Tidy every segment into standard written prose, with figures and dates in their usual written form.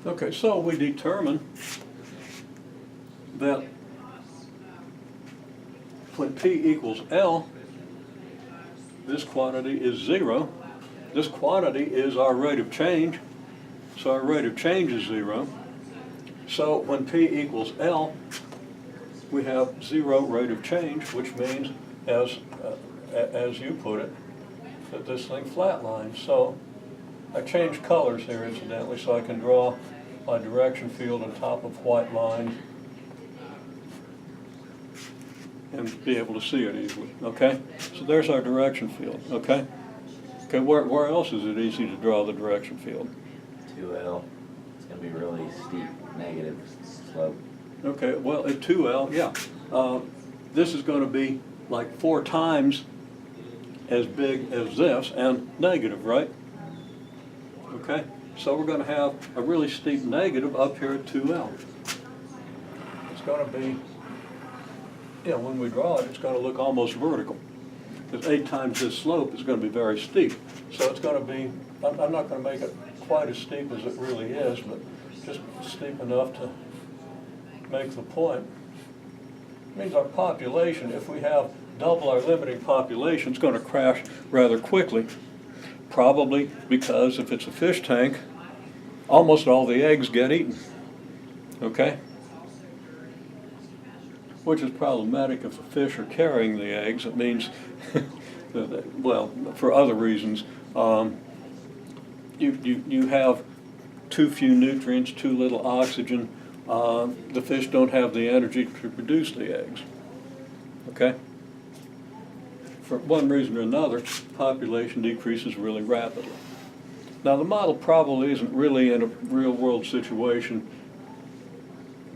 Okay, so we determine that when P equals L, this quantity is 0. This quantity is our rate of change, so our rate of change is 0. So when P equals L, we have 0 rate of change, which means, as you put it, that this thing flatlines. So I changed colors here incidentally, so I can draw my direction field on top of white lines and be able to see it easily, okay? So there's our direction field, okay? Okay, where else is it easy to draw the direction field? 2L. It's going to be really steep, negative slope. Okay, well, at 2L, yeah. This is going to be like 4 times as big as this and negative, right? Okay, so we're going to have a really steep negative up here at 2L. It's going to be, when we draw it, it's going to look almost vertical. Because 8 times this slope is going to be very steep. So it's going to be, I'm not going to make it quite as steep as it really is, but just steep enough to make the point. It means our population, if we have double our limiting population, it's going to crash rather quickly. Probably because if it's a fish tank, almost all the eggs get eaten. Okay? Which is problematic if the fish are carrying the eggs. It means, well, for other reasons, you have too few nutrients, too little oxygen. The fish don't have the energy to produce the eggs. Okay? For one reason or another, population decreases really rapidly. Now, the model probably isn't really in a real-world situation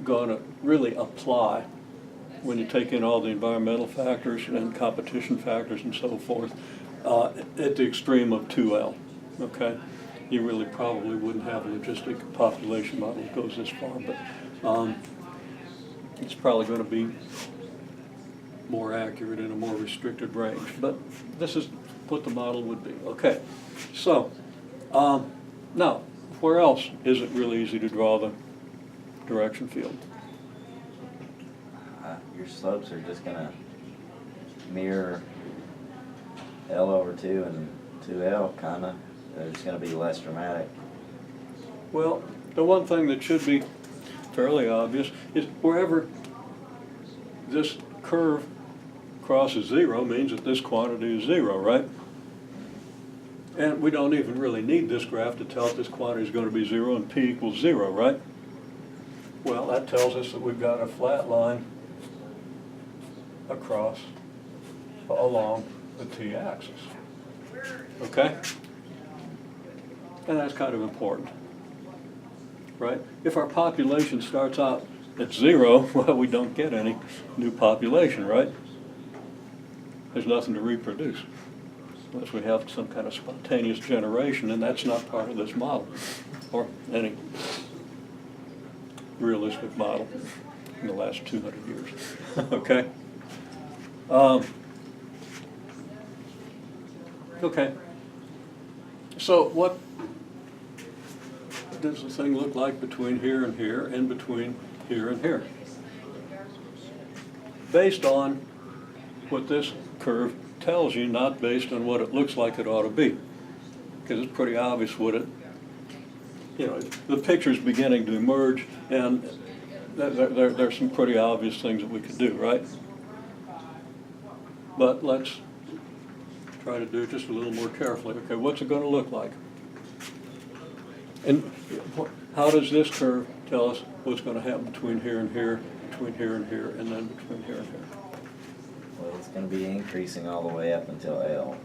going to really apply when you take in all the environmental factors and competition factors and so forth at the extreme of 2L, okay? You really probably wouldn't have a logistic population model that goes this far, but it's probably going to be more accurate in a more restricted range. But this is what the model would be, okay? So, now, where else is it really easy to draw the direction field? Your slopes are just going to mirror L over 2 and 2L, kind of. They're just going to be less dramatic. Well, the one thing that should be fairly obvious is wherever this curve crosses 0 means that this quantity is 0, right? And we don't even really need this graph to tell if this quantity is going to be 0 and P equals 0, right? Well, that tells us that we've got a flat line across along the t-axis, okay? And that's kind of important, right? If our population starts out at 0, well, we don't get any new population, right? There's nothing to reproduce unless we have some kind of spontaneous generation, and that's not part of this model or any realistic model in the last 200 years, okay? Okay, so what does the thing look like between here and here and between here and here? Based on what this curve tells you, not based on what it looks like it ought to be. Because it's pretty obvious what it, the picture's beginning to emerge, and there's some pretty obvious things that we could do, right? But let's try to do it just a little more carefully. Okay, what's it going to look like? And how does this curve tell us what's going to happen between here and here, between here and here, and then between here and here? Well, it's going to be increasing all the way up until L.